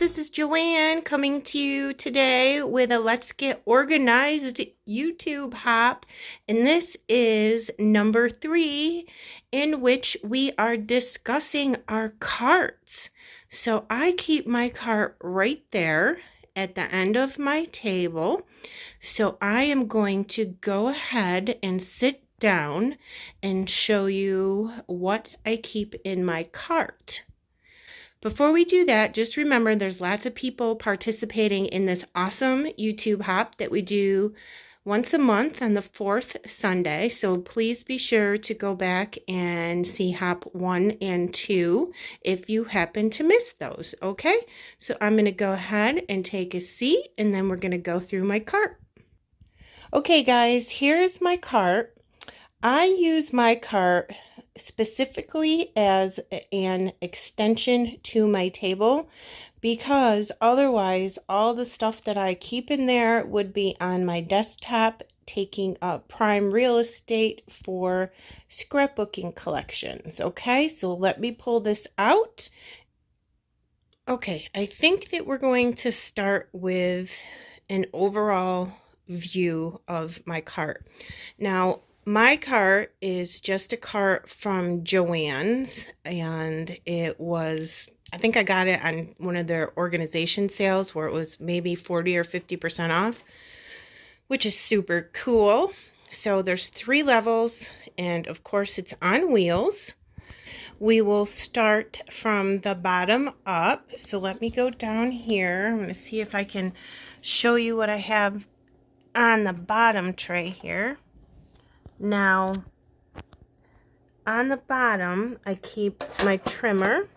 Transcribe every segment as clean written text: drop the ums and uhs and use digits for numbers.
this is Joanne coming to you today with a Let's Get Organized YouTube hop. And this is number 3, in which we are discussing our carts. So I keep my cart right there at the end of my table. So I am going to go ahead and sit down and show you what I keep in my cart. Before we do that, just remember there's lots of people participating in this awesome YouTube hop that we do once a month on the 4th Sunday. So please be sure to go back and see hop 1 and 2 if you happen to miss those, okay? So I'm going to go ahead and take a seat, and then we're going to go through my cart. Okay, guys, here's my cart. I use my cart specifically as an extension to my table, because otherwise all the stuff that I keep in there would be on my desktop, taking up prime real estate for scrapbooking collections. Okay, so let me pull this out. Okay, I think that we're going to start with an overall view of my cart. Now, my cart is just a cart from Joanne's, and it was, I think I got it on one of their organization sales where it was maybe 40 or 50% off, which is super cool. So there's 3 levels, and of course it's on wheels. We will start from the bottom up. So let me go down here. I'm going to see if I can show you what I have on the bottom tray here. Now, on the bottom, I keep my trimmer,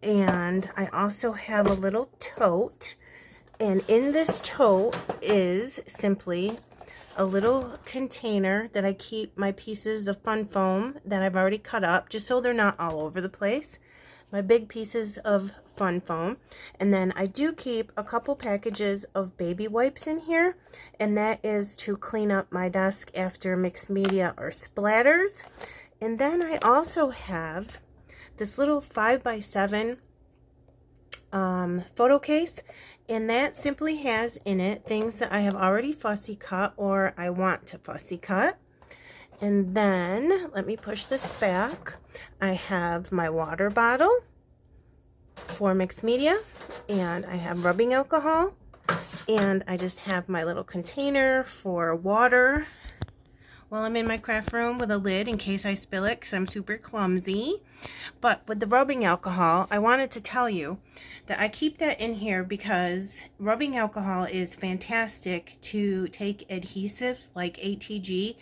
and I also have a little tote, and in this tote is simply a little container that I keep my pieces of fun foam that I've already cut up, just so they're not all over the place. My big pieces of fun foam, and then I do keep a couple packages of baby wipes in here, and that is to clean up my desk after mixed media or splatters. And then I also have this little 5x7 photo case, and that simply has in it things that I have already fussy cut or I want to fussy cut. And then let me push this back. I have my water bottle for mixed media, and I have rubbing alcohol, and I just have my little container for water while I'm in my craft room with a lid in case I spill it, because I'm super clumsy. But with the rubbing alcohol, I wanted to tell you that I keep that in here because rubbing alcohol is fantastic to take adhesive like ATG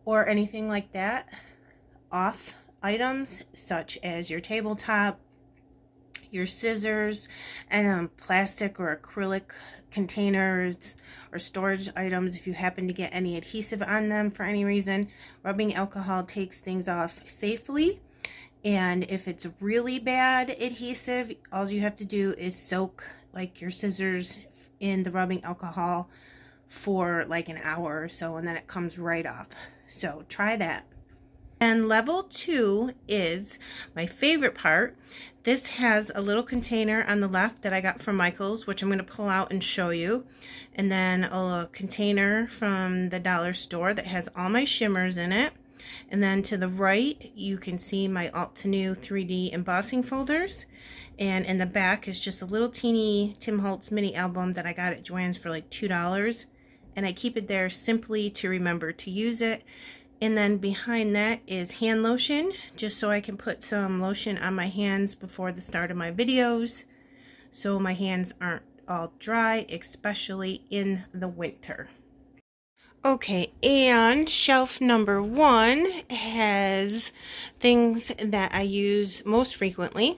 or anything like that off items such as your tabletop, your scissors, and plastic or acrylic containers or storage items. If you happen to get any adhesive on them for any reason, rubbing alcohol takes things off safely. And if it's really bad adhesive, all you have to do is soak like your scissors in the rubbing alcohol for like an hour or so, and then it comes right off. So try that. And level 2 is my favorite part. This has a little container on the left that I got from Michael's, which I'm going to pull out and show you. And then a container from the dollar store that has all my shimmers in it. And then to the right, you can see my Alt to New 3D embossing folders. And in the back is just a little teeny Tim Holtz mini album that I got at Joanne's for like $2. And I keep it there simply to remember to use it. And then behind that is hand lotion, just so I can put some lotion on my hands before the start of my videos, so my hands aren't all dry, especially in the winter. Okay, and shelf number 1 has things that I use most frequently.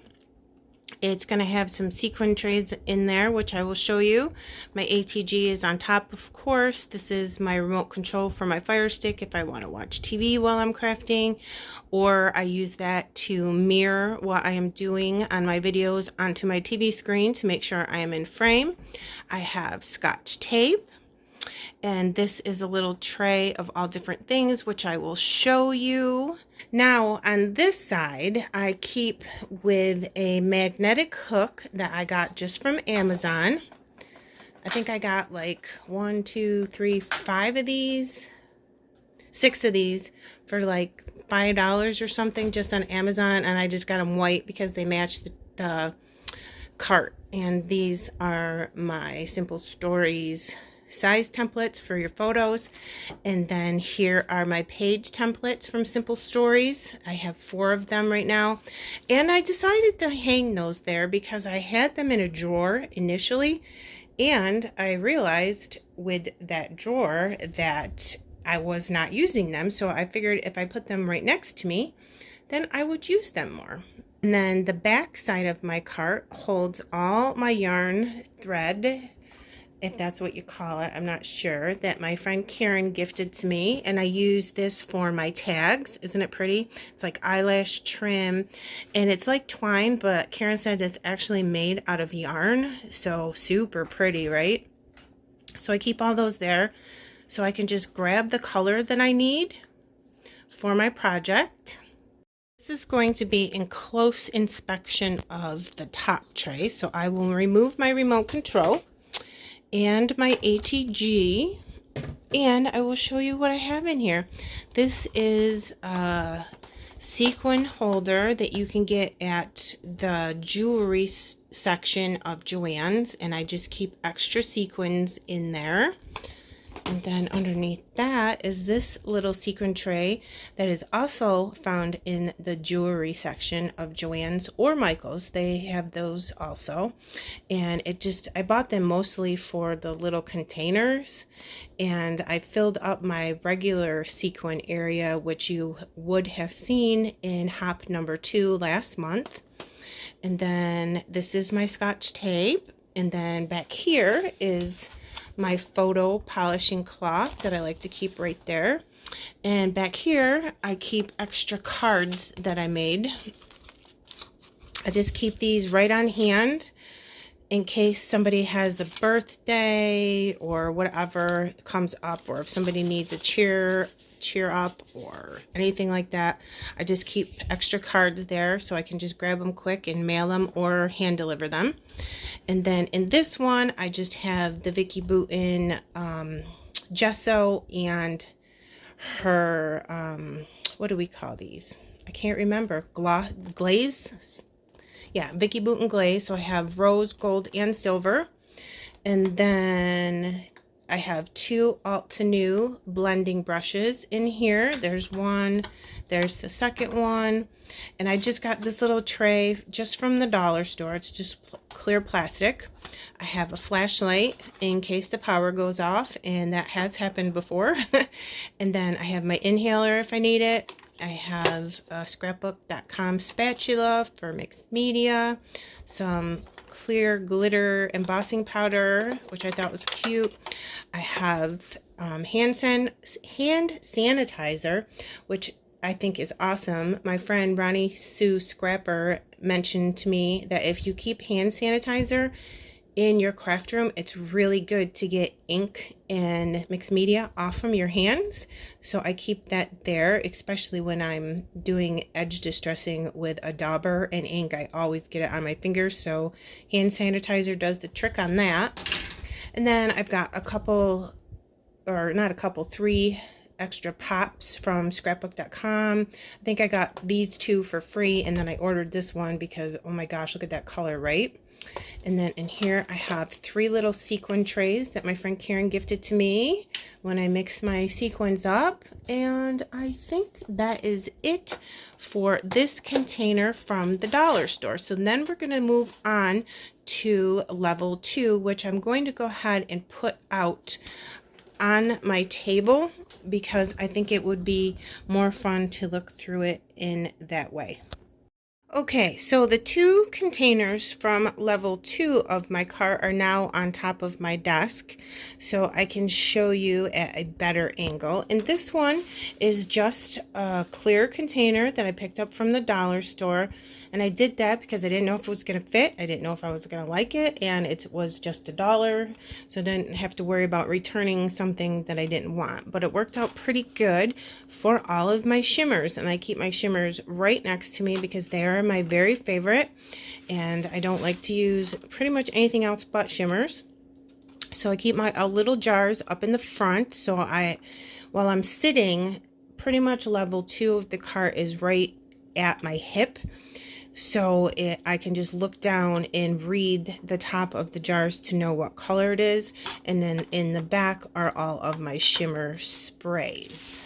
It's going to have some sequin trays in there, which I will show you. My ATG is on top, of course. This is my remote control for my Fire Stick if I want to watch TV while I'm crafting, or I use that to mirror what I am doing on my videos onto my TV screen to make sure I am in frame. I have Scotch tape. And this is a little tray of all different things, which I will show you. Now on this side, I keep with a magnetic hook that I got just from Amazon. I think I got like 1, 2, 3, 5 of these, 6 of these for like $5 or something just on Amazon. And I just got them white because they match the cart. And these are my Simple Stories size templates for your photos. And then here are my page templates from Simple Stories. I have 4 of them right now. And I decided to hang those there because I had them in a drawer initially. And I realized with that drawer that I was not using them. So I figured if I put them right next to me, then I would use them more. And then the back side of my cart holds all my yarn thread, if that's what you call it, I'm not sure, that my friend Karen gifted to me. And I use this for my tags. Isn't it pretty? It's like eyelash trim and it's like twine, but Karen said it's actually made out of yarn. So super pretty, right? So I keep all those there so I can just grab the color that I need for my project. This is going to be in close inspection of the top tray. So I will remove my remote control and my ATG, and I will show you what I have in here. This is a sequin holder that you can get at the jewelry section of Joanne's, and I just keep extra sequins in there. And then underneath that is this little sequin tray that is also found in the jewelry section of Joann's or Michael's. They have those also. And I bought them mostly for the little containers. And I filled up my regular sequin area, which you would have seen in hop number 2 last month. And then this is my Scotch tape. And then back here is my photo polishing cloth that I like to keep right there. And back here, I keep extra cards that I made. I just keep these right on hand in case somebody has a birthday or whatever comes up, or if somebody needs a cheer up or anything like that. I just keep extra cards there so I can just grab them quick and mail them or hand deliver them. And then in this one, I just have the Vicky Boutin gesso and her, what do we call these? I can't remember. Glaze? Yeah, Vicky Boutin glaze. So I have rose, gold, and silver. And then I have 2 Altenew blending brushes in here. There's one, there's the second one. And I just got this little tray just from the dollar store. It's just clear plastic. I have a flashlight in case the power goes off, and that has happened before. And then I have my inhaler if I need it. I have a scrapbook.com spatula for mixed media, some clear glitter embossing powder, which I thought was cute. I have hand sanitizer, which I think is awesome. My friend Ronnie Sue Scrapper mentioned to me that if you keep hand sanitizer in your craft room, it's really good to get ink and mixed media off from your hands. So I keep that there, especially when I'm doing edge distressing with a dauber and ink. I always get it on my fingers, so hand sanitizer does the trick on that. And then I've got a couple, or not a couple, 3 extra pops from scrapbook.com. I think I got these 2 for free, and then I ordered this one because, oh my gosh, look at that color, right? And then in here I have 3 little sequin trays that my friend Karen gifted to me when I mix my sequins up. And I think that is it for this container from the dollar store. So then we're going to move on to level 2, which I'm going to go ahead and put out on my table because I think it would be more fun to look through it in that way. Okay, so the 2 containers from level 2 of my cart are now on top of my desk, so I can show you at a better angle. And this one is just a clear container that I picked up from the dollar store. And I did that because I didn't know if it was going to fit. I didn't know if I was going to like it. And it was just $1. So I didn't have to worry about returning something that I didn't want. But it worked out pretty good for all of my shimmers. And I keep my shimmers right next to me because they are my very favorite. And I don't like to use pretty much anything else but shimmers. So I keep my little jars up in the front. So while I'm sitting, pretty much level 2 of the cart is right at my hip. So I can just look down and read the top of the jars to know what color it is. And then in the back are all of my shimmer sprays.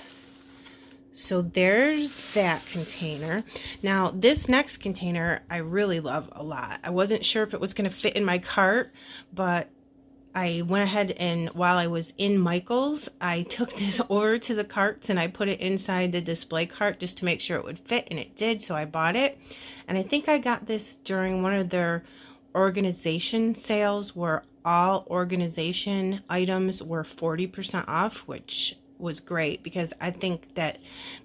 So there's that container. Now this next container I really love a lot. I wasn't sure if it was going to fit in my cart, but I went ahead and while I was in Michael's, I took this over to the carts and I put it inside the display cart just to make sure it would fit, and it did, so I bought it. And I think I got this during one of their organization sales where all organization items were 40% off, which was great because I think that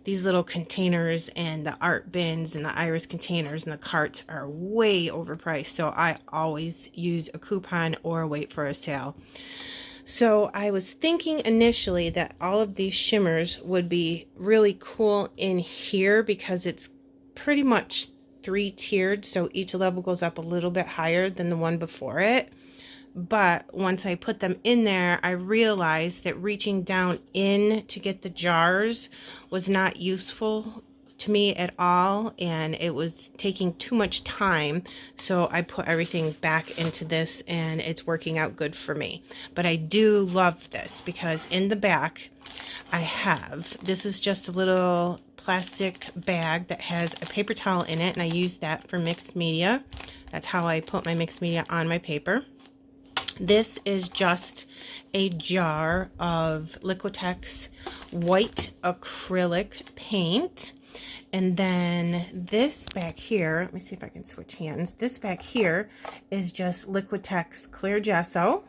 these little containers and the art bins and the iris containers and the carts are way overpriced. So I always use a coupon or wait for a sale. So I was thinking initially that all of these shimmers would be really cool in here because it's pretty much 3-tiered. So each level goes up a little bit higher than the one before it. But once I put them in there, I realized that reaching down in to get the jars was not useful to me at all, and it was taking too much time. So I put everything back into this, and it's working out good for me. But I do love this because in the back, this is just a little plastic bag that has a paper towel in it, and I use that for mixed media. That's how I put my mixed media on my paper. This is just a jar of Liquitex white acrylic paint. And then this back here, let me see if I can switch hands. This back here is just Liquitex clear gesso.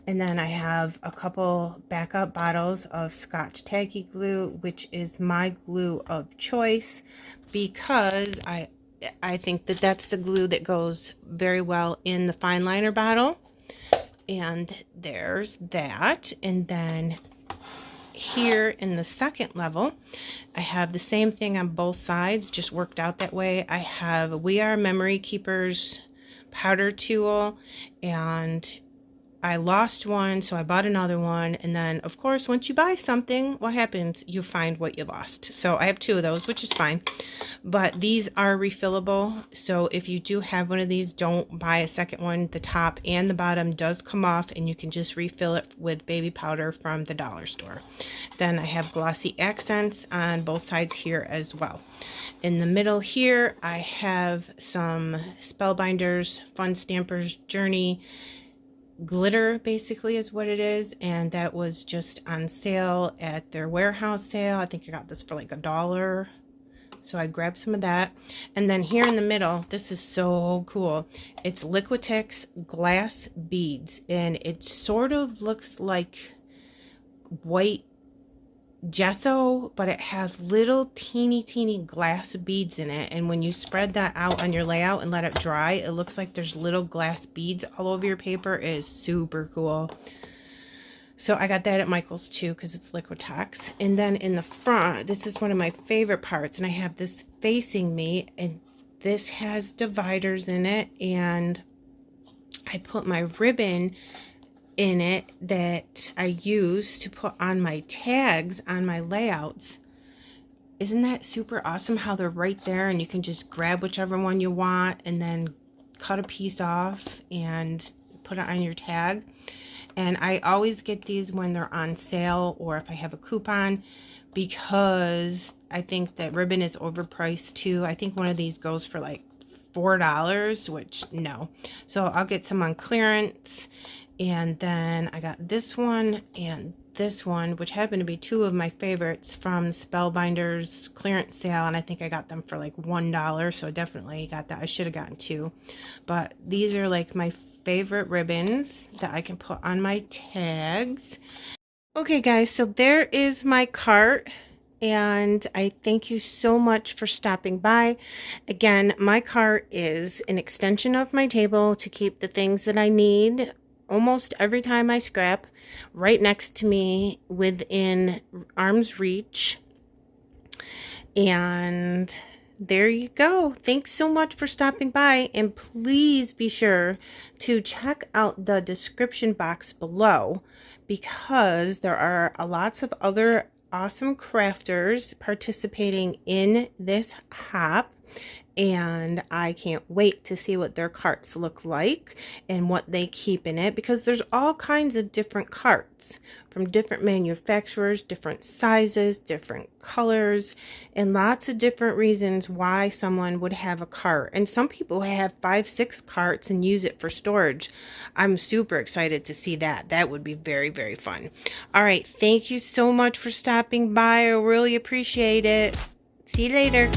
And then I have a couple backup bottles of Scotch Tacky glue, which is my glue of choice because I think that that's the glue that goes very well in the fine liner bottle. And there's that. And then here in the second level, I have the same thing on both sides, just worked out that way. I have We Are Memory Keepers powder tool, and I lost one, so I bought another one. And then, of course, once you buy something, what happens? You find what you lost. So I have 2 of those, which is fine. But these are refillable. So if you do have one of these, don't buy a second one. The top and the bottom does come off, and you can just refill it with baby powder from the dollar store. Then I have glossy accents on both sides here as well. In the middle here, I have some Spellbinders Fun Stampers Journey glitter, basically is what it is, and that was just on sale at their warehouse sale. I think I got this for like $1, so I grabbed some of that. And then here in the middle, this is so cool, it's Liquitex glass beads, and it sort of looks like white gesso, but it has little teeny glass beads in it, and when you spread that out on your layout and let it dry, it looks like there's little glass beads all over your paper. It is super cool. So I got that at Michael's too because it's Liquitex. And then in the front, this is one of my favorite parts, and I have this facing me, and this has dividers in it, and I put my ribbon in it that I use to put on my tags on my layouts. Isn't that super awesome how they're right there, and you can just grab whichever one you want and then cut a piece off and put it on your tag? And I always get these when they're on sale or if I have a coupon, because I think that ribbon is overpriced too. I think one of these goes for like $4, which no. So I'll get some on clearance. And then I got this one and this one, which happen to be 2 of my favorites from Spellbinders clearance sale, and I think I got them for like $1, so definitely got that. I should have gotten 2, but these are like my favorite ribbons that I can put on my tags. Okay guys, so there is my cart. and I thank you so much for stopping by. Again, my cart is an extension of my table to keep the things that I need almost every time I scrap right next to me within arm's reach. And there you go. Thanks so much for stopping by, and please be sure to check out the description box below, because there are lots of other awesome crafters participating in this hop, and I can't wait to see what their carts look like and what they keep in it, because there's all kinds of different carts from different manufacturers, different sizes, different colors, and lots of different reasons why someone would have a cart. And some people have 5-6 carts and use it for storage. I'm super excited to see that. That would be very, very fun. All right, thank you so much for stopping by. I really appreciate it. See you later.